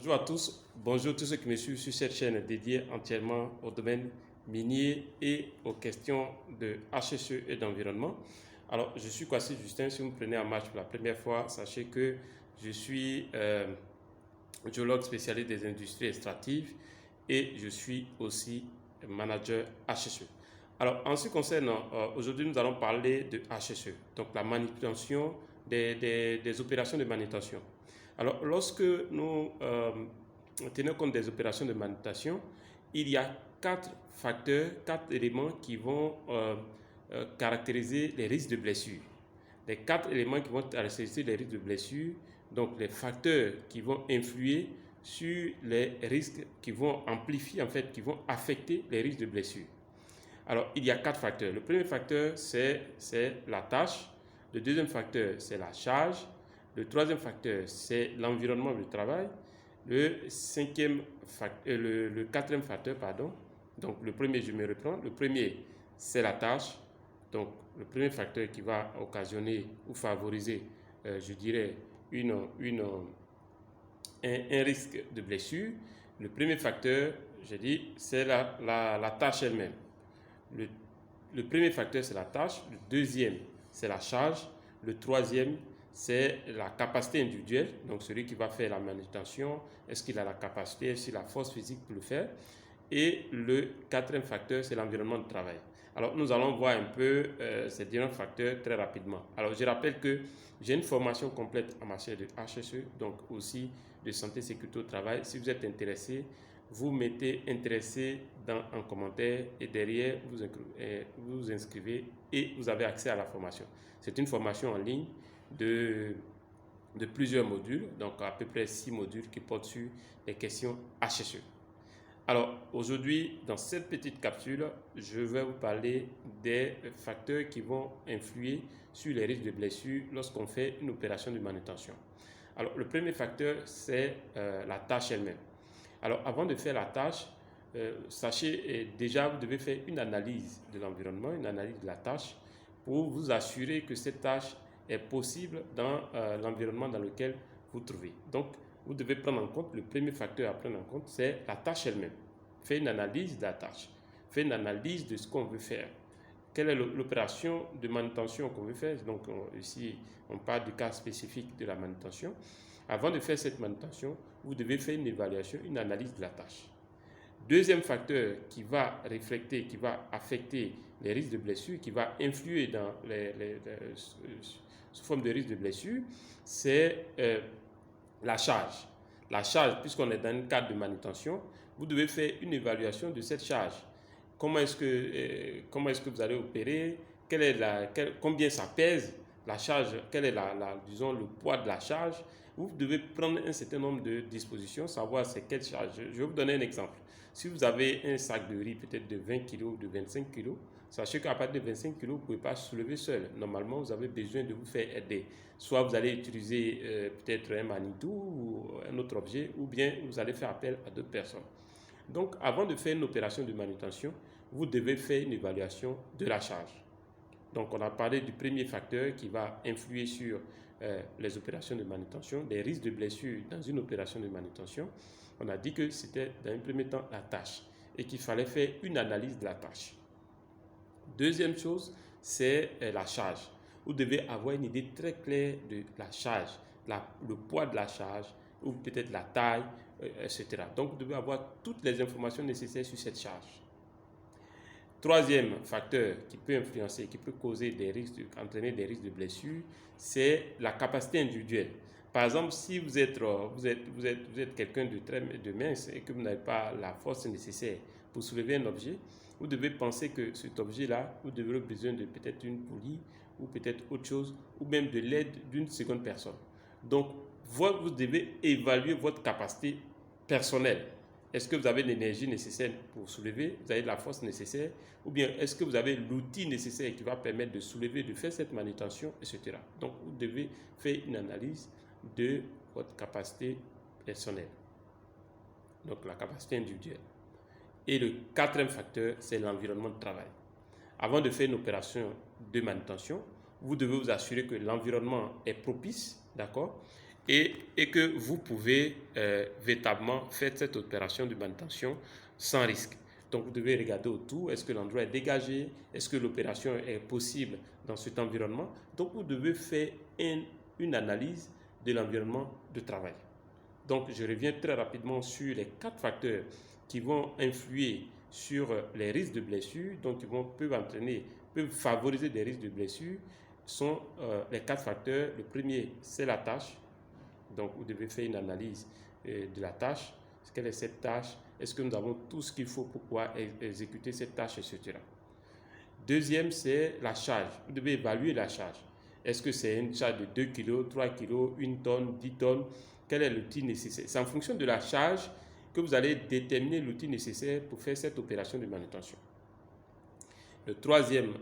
Bonjour à tous, bonjour tous ceux qui me suivent sur cette chaîne dédiée entièrement au domaine minier et aux questions de HSE et d'environnement. Alors, je suis Kwasi Justin. Si vous me prenez en marche pour la première fois, sachez que je suis géologue spécialiste des industries extractives et je suis aussi manager HSE. Alors, en ce qui concerne, aujourd'hui, nous allons parler de HSE, donc la manutention des opérations de manutention. Alors, lorsque nous tenons compte des opérations de manutention, il y a quatre facteurs, quatre éléments qui vont caractériser les risques de blessure. Les quatre éléments qui vont caractériser les risques de blessure, donc les facteurs qui vont influer sur les risques, qui vont amplifier, en fait, qui vont affecter les risques de blessure. Alors, il y a quatre facteurs. Le premier facteur, c'est la tâche. Le deuxième facteur, c'est la charge. Le troisième facteur, c'est l'environnement du travail. Le quatrième facteur, pardon. Donc, le premier, je me reprends. Le premier, c'est la tâche. Donc, le premier facteur qui va occasionner ou favoriser, je dirais, un risque de blessure. Le premier facteur, je dis, c'est la tâche elle-même. Le premier facteur, c'est la tâche. Le deuxième, c'est la charge. Le troisième, c'est la capacité individuelle. Donc, celui qui va faire la manutention, est-ce qu'il a la capacité, est-ce qu'il a la force physique pour le faire? Et le quatrième facteur, c'est l'environnement de travail. Alors, nous allons voir un peu ces différents facteurs très rapidement. Alors, je rappelle que j'ai une formation complète en matière de HSE, donc aussi de santé et sécurité au travail. Si vous êtes intéressé, vous mettez intéressé dans un commentaire et derrière vous vous inscrivez et vous avez accès à la formation. C'est une formation en ligne de plusieurs modules, donc à peu près 6 modules qui portent sur les questions HSE. Alors aujourd'hui, dans cette petite capsule, je vais vous parler des facteurs qui vont influer sur les risques de blessure lorsqu'on fait une opération de manutention. Alors le premier facteur, c'est la tâche elle-même. Alors, avant de faire la tâche, sachez déjà, vous devez faire une analyse de l'environnement, une analyse de la tâche, pour vous assurer que cette tâche est possible dans l'environnement dans lequel vous trouvez. Donc, vous devez prendre en compte, le premier facteur à prendre en compte, c'est la tâche elle-même. Faites une analyse de la tâche. Faites une analyse de ce qu'on veut faire. Quelle est l'opération de manutention qu'on veut faire? Donc, ici, on parle du cas spécifique de la manutention. Avant de faire cette manutention, vous devez faire une évaluation, une analyse de la tâche. Deuxième facteur qui va refléter, qui va affecter les risques de blessure, qui va influer dans sous forme de risque de blessure, c'est la charge. La charge, puisqu'on est dans un cadre de manutention, vous devez faire une évaluation de cette charge. Comment est-ce que vous allez opérer? Combien ça pèse? La charge, quel est disons, le poids de la charge? Vous devez prendre un certain nombre de dispositions, savoir c'est quelle charge. Je vais vous donner un exemple. Si vous avez un sac de riz peut-être de 20 kg ou de 25 kg, sachez qu'à partir de 25 kg, vous ne pouvez pas soulever seul. Normalement, vous avez besoin de vous faire aider. Soit vous allez utiliser peut-être un Manitou ou un autre objet, ou bien vous allez faire appel à d'autres personnes. Donc, avant de faire une opération de manutention, vous devez faire une évaluation de la charge. Donc, on a parlé du premier facteur qui va influer sur les opérations de manutention, les risques de blessure dans une opération de manutention. On a dit que c'était dans un premier temps la tâche et qu'il fallait faire une analyse de la tâche. Deuxième chose, c'est la charge. Vous devez avoir une idée très claire de la charge, le poids de la charge ou peut-être la taille, etc. Donc, vous devez avoir toutes les informations nécessaires sur cette charge. Troisième facteur qui peut influencer, qui peut causer des risques, entraîner des risques de blessure, c'est la capacité individuelle. Par exemple, si vous êtes quelqu'un de mince et que vous n'avez pas la force nécessaire pour soulever un objet, vous devez penser que cet objet-là, vous devrez besoin de peut-être une poulie ou peut-être autre chose, ou même de l'aide d'une seconde personne. Donc, vous devez évaluer votre capacité personnelle. Est-ce que vous avez l'énergie nécessaire pour soulever? Vous avez la force nécessaire? Ou bien est-ce que vous avez l'outil nécessaire qui va permettre de soulever, de faire cette manutention, etc. Donc, vous devez faire une analyse de votre capacité personnelle. Donc, la capacité individuelle. Et le quatrième facteur, c'est l'environnement de travail. Avant de faire une opération de manutention, vous devez vous assurer que l'environnement est propice, d'accord? et que vous pouvez véritablement faire cette opération de manutention sans risque. Donc vous devez regarder autour, est-ce que l'endroit est dégagé, est-ce que l'opération est possible dans cet environnement. Donc vous devez faire une analyse de l'environnement de travail. Donc je reviens très rapidement sur les 4 facteurs qui vont influer sur les risques de blessure, donc qui peuvent favoriser des risques de blessure, sont les 4 facteurs. Le premier, c'est la tâche. Donc vous devez faire une analyse de la tâche. Quelle est cette tâche? Est-ce que nous avons tout ce qu'il faut pour pouvoir exécuter cette tâche, etc. Deuxième, c'est la charge. Vous devez évaluer la charge. Est-ce que c'est une charge de 2 kg, 3 kg, 1 tonne, 10 tonnes? Quel est l'outil nécessaire? C'est en fonction de la charge que vous allez déterminer l'outil nécessaire pour faire cette opération de manutention. Le troisième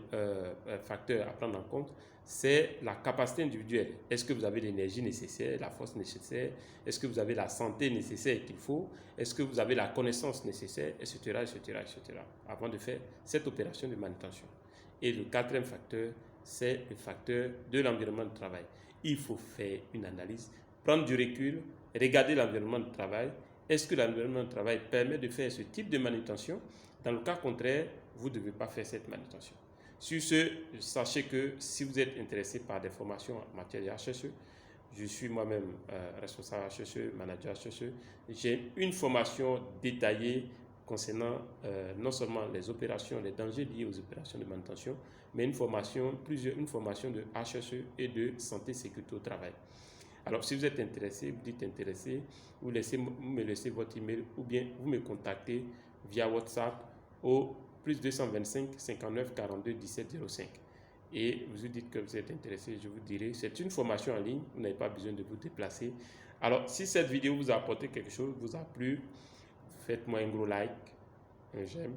facteur à prendre en compte, c'est la capacité individuelle. Est-ce que vous avez l'énergie nécessaire, la force nécessaire? Est-ce que vous avez la santé nécessaire qu'il faut? Est-ce que vous avez la connaissance nécessaire, etc., etc., etc., avant de faire cette opération de manutention. Et le quatrième facteur, c'est le facteur de l'environnement de travail. Il faut faire une analyse, prendre du recul, regarder l'environnement de travail. Est-ce que l'environnement de travail permet de faire ce type de manutention? Dans le cas contraire, vous ne devez pas faire cette manutention. Sur ce, sachez que si vous êtes intéressé par des formations en matière de HSE, je suis moi-même responsable HSE, manager HSE. J'ai une formation détaillée concernant non seulement les opérations, les dangers liés aux opérations de manutention, mais une formation de HSE et de santé et sécurité au travail. Alors, si vous êtes intéressé, vous dites intéressé, vous me laissez votre email ou bien vous me contactez via WhatsApp au plus 225 59 42 17 05. Et vous dites que vous êtes intéressé, je vous dirai, c'est une formation en ligne, vous n'avez pas besoin de vous déplacer. Alors, si cette vidéo vous a apporté quelque chose, vous a plu, faites-moi un gros like, un j'aime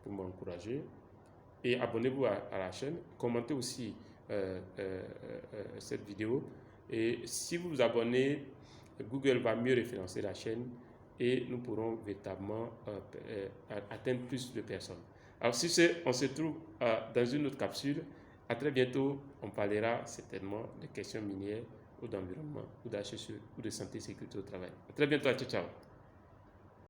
pour m'encourager. Et abonnez-vous à la chaîne, commentez aussi cette vidéo. Et si vous vous abonnez, Google va mieux référencer la chaîne et nous pourrons véritablement atteindre plus de personnes. Alors si on se trouve dans une autre capsule, à très bientôt, on parlera certainement de questions minières ou d'environnement ou d'HSE ou de santé et sécurité au travail. À très bientôt, ciao, ciao.